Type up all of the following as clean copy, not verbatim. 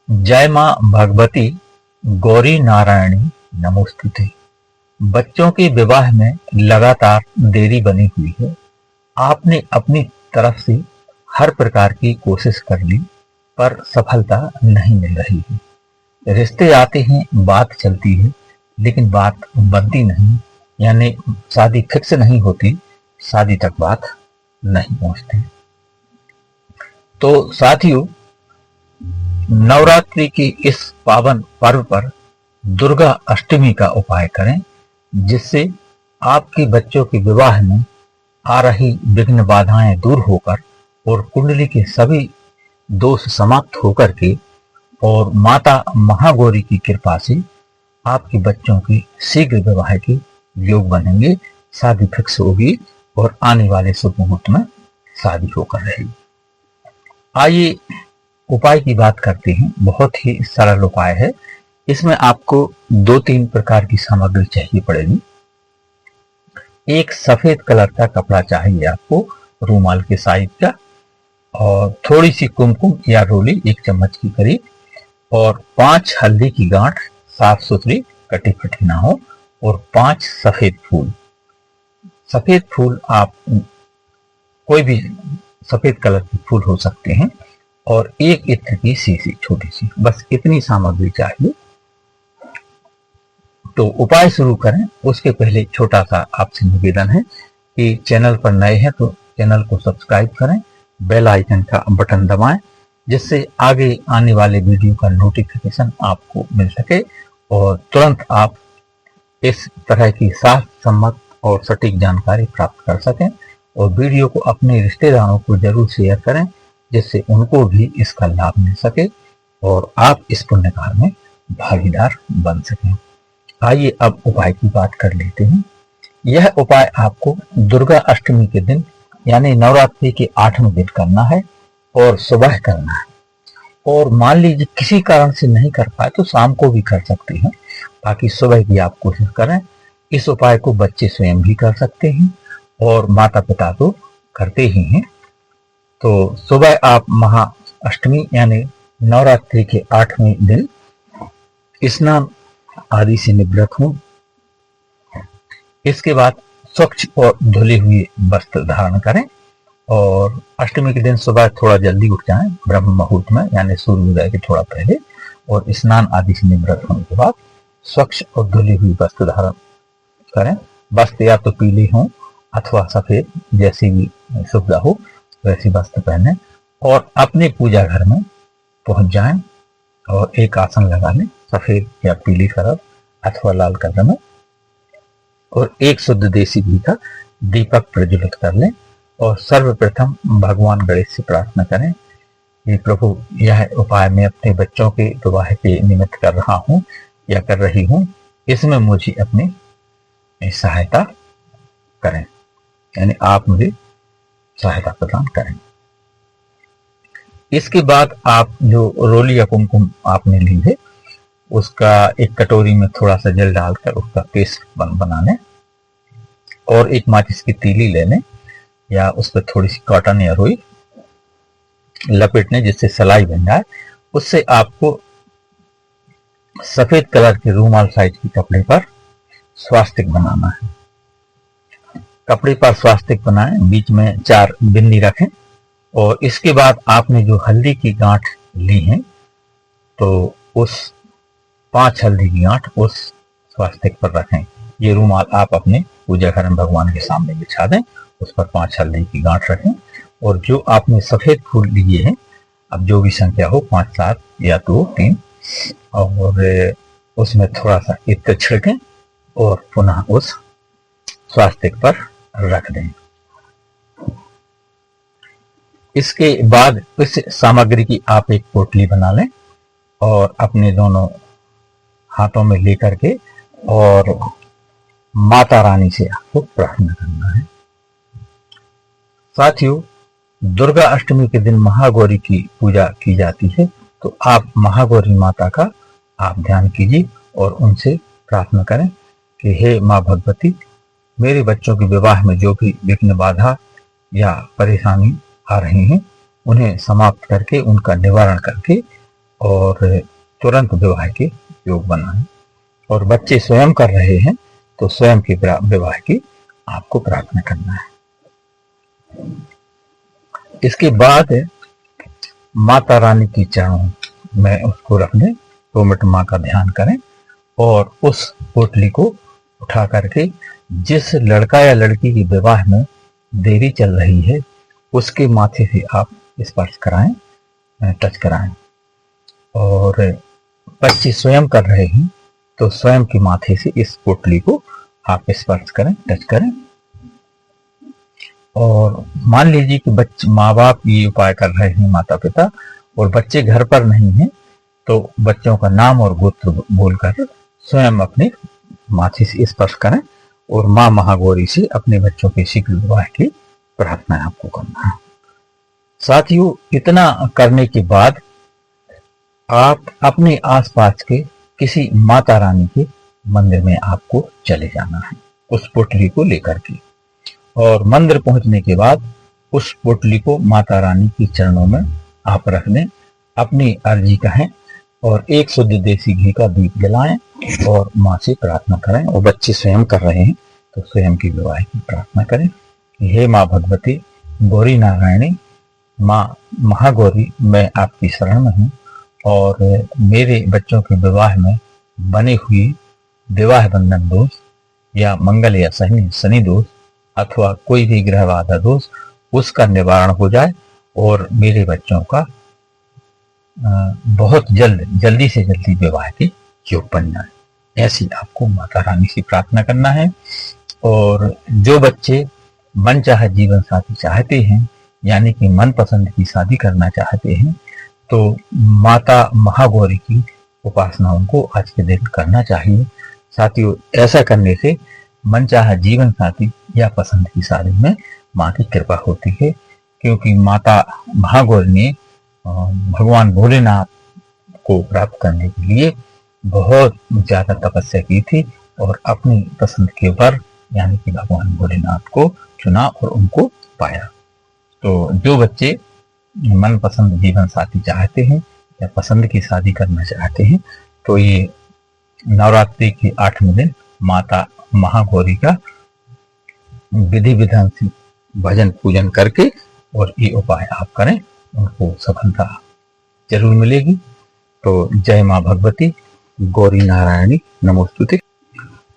जय माँ भगवती गौरी नारायणी नमोस्तुते। बच्चों के विवाह में लगातार देरी बनी हुई है। आपने अपनी तरफ से हर प्रकार की कोशिश कर ली, पर सफलता नहीं मिल रही है। रिश्ते आते हैं, बात चलती है, लेकिन बात बनती नहीं, यानी शादी फिक्स नहीं होती, शादी तक बात नहीं पहुंचती। तो साथियों, नवरात्रि की इस पावन पर्व पर दुर्गा अष्टमी का उपाय करें, जिससे आपके बच्चों के विवाह में आ रही विघ्न बाधाएं दूर होकर और कुंडली के सभी दोष समाप्त होकर के और माता महागौरी की कृपा से आपके बच्चों के शीघ्र विवाह के योग बनेंगे, शादी फिक्स होगी और आने वाले शुभ मुहूर्त में शादी होकर रहेगी। आइए उपाय की बात करते हैं। बहुत ही सरल उपाय है। इसमें आपको 2-3 प्रकार की सामग्री चाहिए पड़ेगी। एक सफेद कलर का कपड़ा चाहिए आपको, रूमाल के साइज का, और थोड़ी सी कुमकुम या रोली 1 चम्मच की करीब, और 5 हल्दी की गांठ, साफ सुथरी, कटी फटी ना हो, और 5 सफेद फूल। सफेद फूल आप कोई भी सफेद कलर के फूल हो सकते हैं, और 1 इत्र की शीशी छोटी सी, बस इतनी सामग्री चाहिए। तो उपाय शुरू करें उसके पहले छोटा सा आपसे निवेदन है कि चैनल पर नए हैं तो चैनल को सब्सक्राइब करें, बेल आइकन का बटन दबाएं, जिससे आगे आने वाले वीडियो का नोटिफिकेशन आपको मिल सके और तुरंत आप इस तरह की साफ सम्मत और सटीक जानकारी प्राप्त कर सकें। और वीडियो को अपने रिश्तेदारों को जरूर शेयर करें, जिससे उनको भी इसका लाभ मिल सके और आप इस पुण्य कार्य में भागीदार बन सकें। आइए अब उपाय की बात कर लेते हैं। यह उपाय आपको दुर्गा अष्टमी के दिन यानी नवरात्रि के 8वें दिन करना है और सुबह करना है। और मान लीजिए किसी कारण से नहीं कर पाए तो शाम को भी कर सकते हैं, बाकी सुबह की आप कोशिश करें। इस उपाय को बच्चे स्वयं भी कर सकते हैं और माता पिता तो करते ही हैं। तो सुबह आप महाअष्टमी यानी नवरात्रि के 8वें दिन स्नान आदि से निवृत्त हों। इसके बाद स्वच्छ और धुले हुए वस्त्र धारण करें और अष्टमी के दिन सुबह थोड़ा जल्दी उठ जाएं, ब्रह्म मुहूर्त में यानी सूर्योदय के थोड़ा पहले, और स्नान आदि से निवृत्त होने के बाद स्वच्छ और धुली हुई वस्त्र धारण करें। वस्त्र या तो पीले हों अथवा सफेद, जैसी भी सुविधा हो वैसी वस्त्र पहने और अपने पूजा घर में पहुंच जाएं और एक आसन लगा लें सफेद या पीली कलर अथवा लाल कलर में, और एक शुद्ध देसी घी का दीपक प्रज्वलित कर लें और सर्वप्रथम भगवान गणेश से प्रार्थना करें कि प्रभु, यह उपाय मैं अपने बच्चों के विवाह के निमित्त कर रहा हूं या कर रही हूं, इसमें मुझे अपनी सहायता करें, यानी आप मुझे सहायता प्रदान करें। इसके बाद आप जो रोली या कुमकुम आपने ली है उसका एक कटोरी में थोड़ा सा जल डालकर उसका पेस्ट बना लें और एक माचिस की तीली ले लें या उस पर थोड़ी सी कॉटन या रुई लपेट लें जिससे सलाई बन जाए। उससे आपको सफेद कलर के रूमाल साइज के कपड़े पर स्वास्तिक बनाना है। कपड़े पर स्वास्तिक बनाएं, बीच में 4 बिंदी रखें और इसके बाद आपने जो हल्दी की गांठ ली है तो उस 5 हल्दी की गांठ उस स्वास्तिक पर रखें। ये रूमाल आप अपने पूजा घर में भगवान के सामने बिछा दें, उस पर 5 हल्दी की गांठ रखें और जो आपने सफेद फूल लिए हैं, अब जो भी संख्या हो 5, 7 या 2, 3, और उसमें थोड़ा सा इत्र छिड़कें और पुनः उस स्वास्तिक पर रख दें। इसके बाद इस सामग्री की आप एक पोटली बना लें और अपने दोनों हाथों में लेकर के और माता रानी से आपको प्रार्थना करना है। साथियों, दुर्गा अष्टमी के दिन महागौरी की पूजा की जाती है, तो आप महागौरी माता का आप ध्यान कीजिए और उनसे प्रार्थना करें कि हे माँ भगवती, मेरे बच्चों के विवाह में जो भी विघ्न बाधा या परेशानी आ रही हैं उन्हें समाप्त करके उनका निवारण करके और तुरंत विवाह के योग बनाएं। और बच्चे स्वयं कर रहे हैं तो स्वयं के विवाह की आपको प्रार्थना करना है। इसके बाद माता रानी की चरणों में उसको रख दें, 2 मिनट माँ का ध्यान करें और उस पोटली को उठा करके जिस लड़का या लड़की के विवाह में देरी चल रही है उसके माथे से आप स्पर्श कराएं, टच कराएं। और बच्चे स्वयं कर रहे हैं तो स्वयं के माथे से इस पोटली को आप स्पर्श करें, टच करें। और मान लीजिए कि बच्चे माँ बाप ये उपाय कर रहे हैं, माता पिता, और बच्चे घर पर नहीं हैं, तो बच्चों का नाम और गोत्र बोलकर स्वयं अपने माथे से स्पर्श करें और माँ महागौरी से अपने बच्चों के शीघ्र विवाह की प्रार्थना आपको करना है। साथियों, इतना करने के बाद आप अपने आसपास के किसी माता रानी के मंदिर में आपको चले जाना है उस पोटली को लेकर के। और मंदिर पहुंचने के बाद उस पोटली को माता रानी के चरणों में आप रख दें, अपनी अर्जी कहें और एक शुद्ध देसी घी का दीप जलाएं और माँ से प्रार्थना करें। और बच्चे स्वयं कर रहे हैं तो स्वयं की विवाह की प्रार्थना करें कि हे माँ भगवती गौरी नारायणी, माँ महागौरी, मैं आपकी शरण में हूँ और मेरे बच्चों के विवाह में बने हुए विवाह बंधन दोष या मंगल या शनि दोष अथवा कोई भी ग्रह बाधा दोष, उसका निवारण हो जाए और मेरे बच्चों का बहुत जल्दी से जल्दी विवाह के योग बन जाए। ऐसी आपको माता रानी से प्रार्थना करना है। और जो बच्चे मनचाहा जीवन साथी चाहते हैं, यानी कि मनपसंद की शादी करना चाहते हैं, तो माता महागौरी की उपासना उनको आज के दिन करना चाहिए। साथियों, ऐसा करने से मनचाहा जीवन साथी या पसंद की शादी में माँ की कृपा होती है, क्योंकि माता महागौरी ने भगवान भोलेनाथ को प्राप्त करने के लिए बहुत ज्यादा तपस्या की थी और अपनी पसंद के वर यानी कि भगवान भोलेनाथ को चुना और उनको पाया। तो जो बच्चे मनपसंद जीवन साथी चाहते हैं या पसंद की शादी करना चाहते हैं, तो ये नवरात्रि के 8वें दिन माता महागौरी का विधि विधान से भजन पूजन करके और ये उपाय आप करें, उनको सफलता जरूर मिलेगी। तो जय माँ भगवती गौरी नारायणी नमोस्तुते।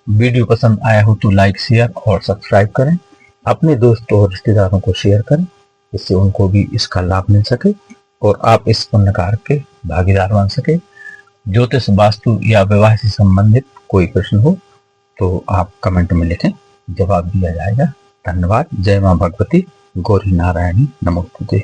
वीडियो पसंद आया हो तो लाइक, शेयर और सब्सक्राइब करें। अपने दोस्तों और रिश्तेदारों को शेयर करें, इससे उनको भी इसका लाभ मिल सके और आप इस पुण्य कार्य के भागीदार बन सके। ज्योतिष, वास्तु या विवाह से संबंधित कोई प्रश्न हो तो आप कमेंट में लिखें, जवाब दिया जाएगा। धन्यवाद। जय माँ भगवती गौरी नारायणी नमोस्तुते।